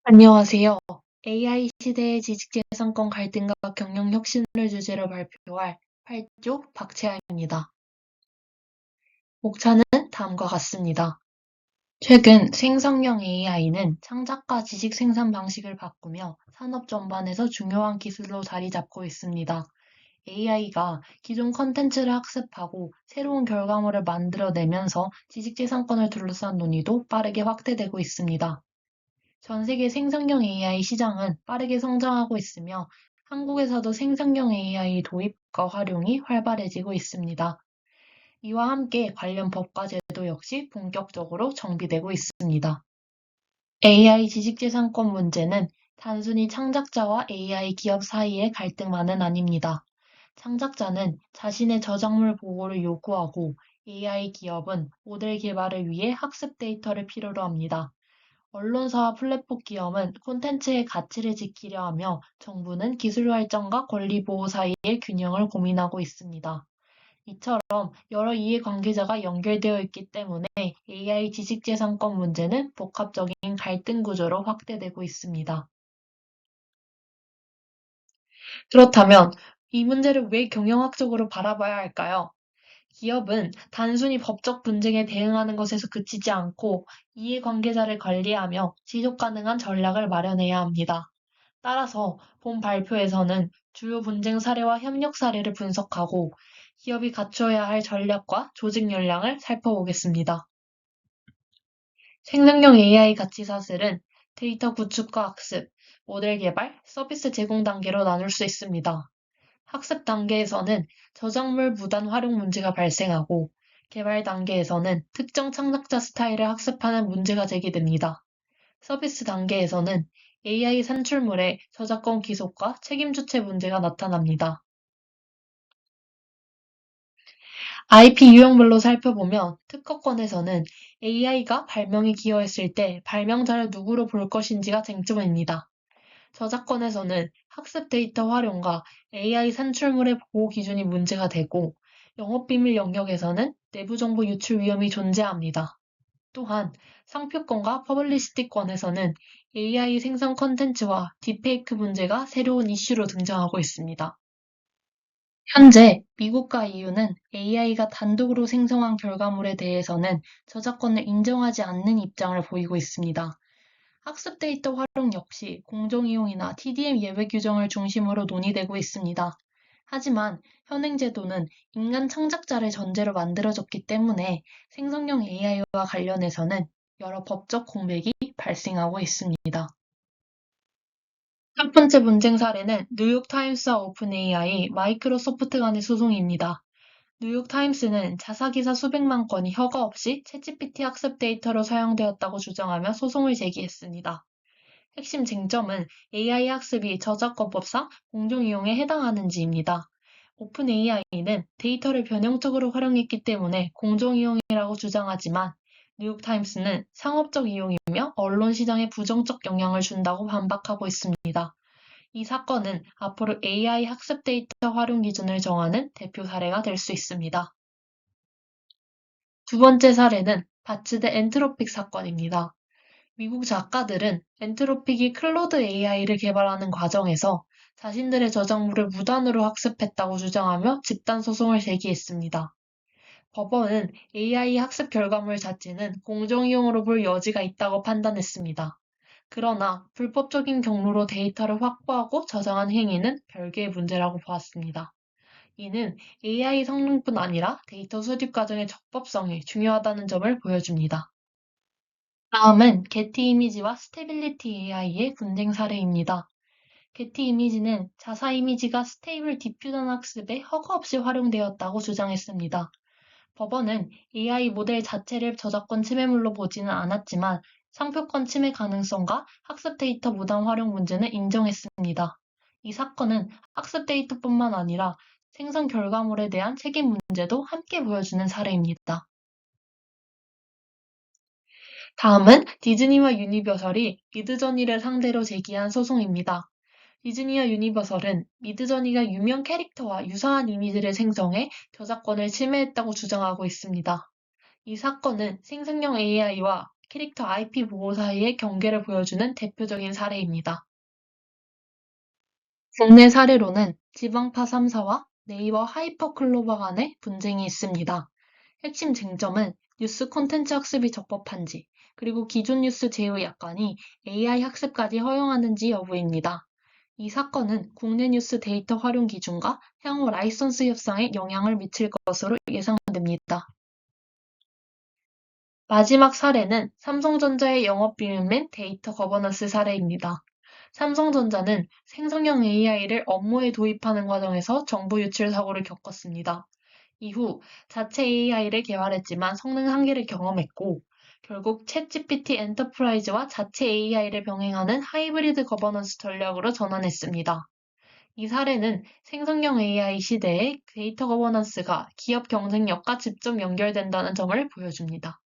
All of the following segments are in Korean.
안녕하세요. AI 시대의 지식재산권 갈등과 경영 혁신을 주제로 발표할 8조 박채아입니다. 목차는 다음과 같습니다. 최근 생성형 AI는 창작과 지식 생산 방식을 바꾸며 산업 전반에서 중요한 기술로 자리 잡고 있습니다. AI가 기존 컨텐츠를 학습하고 새로운 결과물을 만들어내면서 지식재산권을 둘러싼 논의도 빠르게 확대되고 있습니다. 전 세계 생성형 AI 시장은 빠르게 성장하고 있으며 한국에서도 생성형 AI 도입과 활용이 활발해지고 있습니다. 이와 함께 관련 법과 제도 역시 본격적으로 정비되고 있습니다. AI 지식재산권 문제는 단순히 창작자와 AI 기업 사이의 갈등만은 아닙니다. 창작자는 자신의 저작물 보호를 요구하고 AI 기업은 모델 개발을 위해 학습 데이터를 필요로 합니다. 언론사와 플랫폼 기업은 콘텐츠의 가치를 지키려 하며 정부는 기술 발전과 권리 보호 사이의 균형을 고민하고 있습니다. 이처럼 여러 이해관계자가 연결되어 있기 때문에 AI 지식재산권 문제는 복합적인 갈등 구조로 확대되고 있습니다. 그렇다면 이 문제를 왜 경영학적으로 바라봐야 할까요? 기업은 단순히 법적 분쟁에 대응하는 것에서 그치지 않고 이해관계자를 관리하며 지속 가능한 전략을 마련해야 합니다. 따라서 본 발표에서는 주요 분쟁 사례와 협력 사례를 분석하고 기업이 갖춰야 할 전략과 조직 역량을 살펴보겠습니다. 생성형 AI 가치 사슬은 데이터 구축과 학습, 모델 개발, 서비스 제공 단계로 나눌 수 있습니다. 학습 단계에서는 저작물 무단 활용 문제가 발생하고 개발 단계에서는 특정 창작자 스타일을 학습하는 문제가 제기됩니다. 서비스 단계에서는 AI 산출물의 저작권 기속과 책임 주체 문제가 나타납니다. IP 유형별로 살펴보면 특허권에서는 AI가 발명에 기여했을 때 발명자를 누구로 볼 것인지가 쟁점입니다. 저작권에서는 학습 데이터 활용과 AI 산출물의 보호 기준이 문제가 되고 영업비밀 영역에서는 내부 정보 유출 위험이 존재합니다. 또한 상표권과 퍼블리시티권에서는 AI 생성 컨텐츠와 딥페이크 문제가 새로운 이슈로 등장하고 있습니다. 현재 미국과 EU는 AI가 단독으로 생성한 결과물에 대해서는 저작권을 인정하지 않는 입장을 보이고 있습니다. 학습 데이터 활용 역시 공정이용이나 TDM 예외 규정을 중심으로 논의되고 있습니다. 하지만 현행 제도는 인간 창작자를 전제로 만들어졌기 때문에 생성형 AI와 관련해서는 여러 법적 공백이 발생하고 있습니다. 첫 번째 분쟁 사례는 뉴욕타임스와 오픈AI, 마이크로소프트 간의 소송입니다. 뉴욕타임스는 자사기사 수백만 건이 허가 없이 챗GPT 학습 데이터로 사용되었다고 주장하며 소송을 제기했습니다. 핵심 쟁점은 AI 학습이 저작권법상 공정이용에 해당하는지입니다. 오픈 AI는 데이터를 변형적으로 활용했기 때문에 공정이용이라고 주장하지만 뉴욕타임스는 상업적 이용이며 언론 시장에 부정적 영향을 준다고 반박하고 있습니다. 이 사건은 앞으로 AI 학습 데이터 활용 기준을 정하는 대표 사례가 될 수 있습니다. 두 번째 사례는 바츠 대 엔트로픽 사건입니다. 미국 작가들은 엔트로픽이 클로드 AI를 개발하는 과정에서 자신들의 저작물을 무단으로 학습했다고 주장하며 집단 소송을 제기했습니다. 법원은 AI 학습 결과물 자체는 공정이용으로 볼 여지가 있다고 판단했습니다. 그러나 불법적인 경로로 데이터를 확보하고 저장한 행위는 별개의 문제라고 보았습니다. 이는 AI 성능뿐 아니라 데이터 수집 과정의 적법성이 중요하다는 점을 보여줍니다. 다음은 게티 이미지와 스테빌리티 AI의 분쟁 사례입니다. 게티 이미지는 자사 이미지가 스테이블 디퓨전 학습에 허가 없이 활용되었다고 주장했습니다. 법원은 AI 모델 자체를 저작권 침해물로 보지는 않았지만 상표권 침해 가능성과 학습 데이터 무단 활용 문제는 인정했습니다. 이 사건은 학습 데이터뿐만 아니라 생성 결과물에 대한 책임 문제도 함께 보여주는 사례입니다. 다음은 디즈니와 유니버설이 미드저니를 상대로 제기한 소송입니다. 디즈니와 유니버설은 미드저니가 유명 캐릭터와 유사한 이미지를 생성해 저작권을 침해했다고 주장하고 있습니다. 이 사건은 생성형 AI와 캐릭터 IP 보호 사이의 경계를 보여주는 대표적인 사례입니다. 국내 사례로는 지방파 3사와 네이버 하이퍼클로버 간의 분쟁이 있습니다. 핵심 쟁점은 뉴스 콘텐츠 학습이 적법한지, 그리고 기존 뉴스 제휴 약관이 AI 학습까지 허용하는지 여부입니다. 이 사건은 국내 뉴스 데이터 활용 기준과 향후 라이선스 협상에 영향을 미칠 것으로 예상됩니다. 마지막 사례는 삼성전자의 영업비밀 및 데이터 거버넌스 사례입니다. 삼성전자는 생성형 AI를 업무에 도입하는 과정에서 정보 유출 사고를 겪었습니다. 이후 자체 AI를 개발했지만 성능 한계를 경험했고, 결국 챗GPT 엔터프라이즈와 자체 AI를 병행하는 하이브리드 거버넌스 전략으로 전환했습니다. 이 사례는 생성형 AI 시대의 데이터 거버넌스가 기업 경쟁력과 직접 연결된다는 점을 보여줍니다.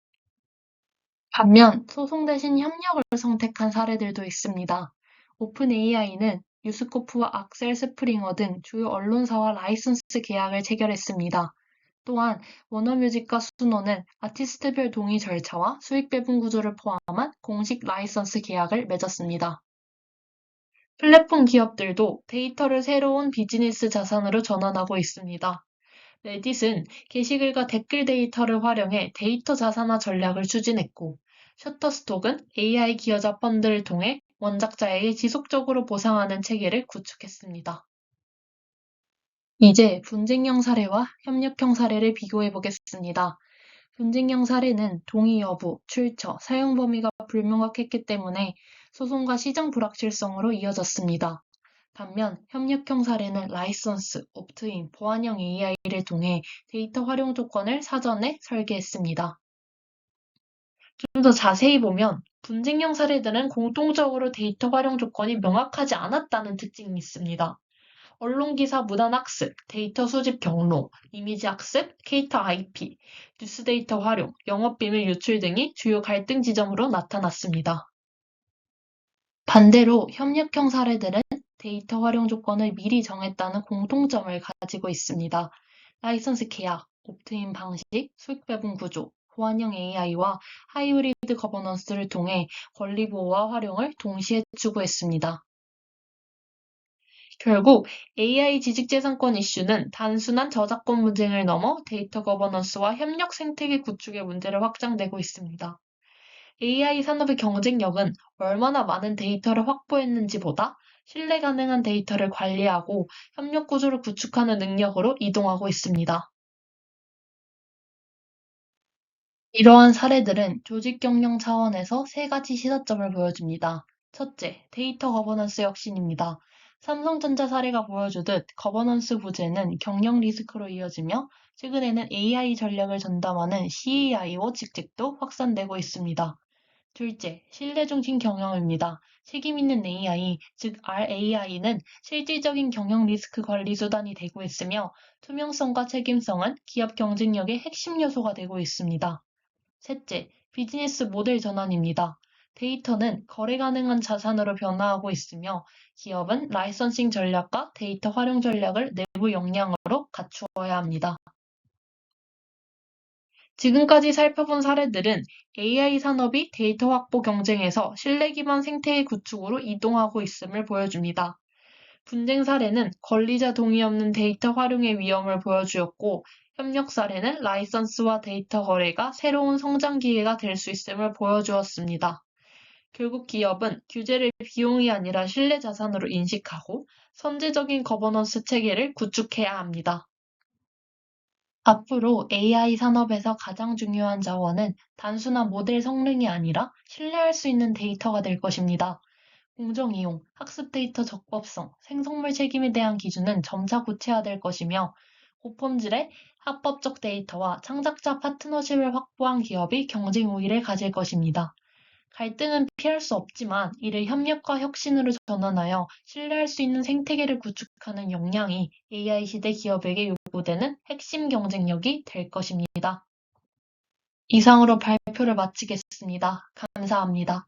반면 소송 대신 협력을 선택한 사례들도 있습니다. 오픈 AI는 뉴스코프와 악셀 스프링어 등 주요 언론사와 라이선스 계약을 체결했습니다. 또한 워너뮤직과 수노는 아티스트별 동의 절차와 수익 배분 구조를 포함한 공식 라이선스 계약을 맺었습니다. 플랫폼 기업들도 데이터를 새로운 비즈니스 자산으로 전환하고 있습니다. 레딧은 게시글과 댓글 데이터를 활용해 데이터 자산화 전략을 추진했고, 셔터스톡은 AI 기여자 펀드를 통해 원작자에게 지속적으로 보상하는 체계를 구축했습니다. 이제 분쟁형 사례와 협력형 사례를 비교해 보겠습니다. 분쟁형 사례는 동의 여부, 출처, 사용 범위가 불명확했기 때문에 소송과 시장 불확실성으로 이어졌습니다. 반면 협력형 사례는 라이선스, 옵트인, 보안형 AI를 통해 데이터 활용 조건을 사전에 설계했습니다. 좀 더 자세히 보면 분쟁형 사례들은 공통적으로 데이터 활용 조건이 명확하지 않았다는 특징이 있습니다. 언론기사 무단 학습, 데이터 수집 경로, 이미지 학습, 캐릭터 IP, 뉴스 데이터 활용, 영업비밀 유출 등이 주요 갈등 지점으로 나타났습니다. 반대로 협력형 사례들은 데이터 활용 조건을 미리 정했다는 공통점을 가지고 있습니다. 라이선스 계약, 옵트인 방식, 수익 배분 구조, 보안형 AI와 하이브리드 거버넌스를 통해 권리 보호와 활용을 동시에 추구했습니다. 결국 AI 지식재산권 이슈는 단순한 저작권 분쟁을 넘어 데이터 거버넌스와 협력 생태계 구축의 문제를 확장되고 있습니다. AI 산업의 경쟁력은 얼마나 많은 데이터를 확보했는지보다 신뢰 가능한 데이터를 관리하고 협력 구조를 구축하는 능력으로 이동하고 있습니다. 이러한 사례들은 조직 경영 차원에서 세 가지 시사점을 보여줍니다. 첫째, 데이터 거버넌스 혁신입니다. 삼성전자 사례가 보여주듯 거버넌스 부재는 경영 리스크로 이어지며, 최근에는 AI 전략을 전담하는 CAIO 직책도 확산되고 있습니다. 둘째, 신뢰 중심 경영입니다. 책임 있는 AI, 즉 RAI는 실질적인 경영 리스크 관리 수단이 되고 있으며, 투명성과 책임성은 기업 경쟁력의 핵심 요소가 되고 있습니다. 셋째, 비즈니스 모델 전환입니다. 데이터는 거래 가능한 자산으로 변화하고 있으며, 기업은 라이선싱 전략과 데이터 활용 전략을 내부 역량으로 갖추어야 합니다. 지금까지 살펴본 사례들은 AI 산업이 데이터 확보 경쟁에서 신뢰 기반 생태계 구축으로 이동하고 있음을 보여줍니다. 분쟁 사례는 권리자 동의 없는 데이터 활용의 위험을 보여주었고, 협력 사례는 라이선스와 데이터 거래가 새로운 성장 기회가 될 수 있음을 보여주었습니다. 결국 기업은 규제를 비용이 아니라 신뢰 자산으로 인식하고 선제적인 거버넌스 체계를 구축해야 합니다. 앞으로 AI 산업에서 가장 중요한 자원은 단순한 모델 성능이 아니라 신뢰할 수 있는 데이터가 될 것입니다. 공정이용, 학습 데이터 적법성, 생성물 책임에 대한 기준은 점차 구체화될 것이며, 고품질의 합법적 데이터와 창작자 파트너십을 확보한 기업이 경쟁 우위를 가질 것입니다. 갈등은 피할 수 없지만 이를 협력과 혁신으로 전환하여 신뢰할 수 있는 생태계를 구축하는 역량이 AI 시대 기업에게 요구되는 핵심 경쟁력이 될 것입니다. 이상으로 발표를 마치겠습니다. 감사합니다.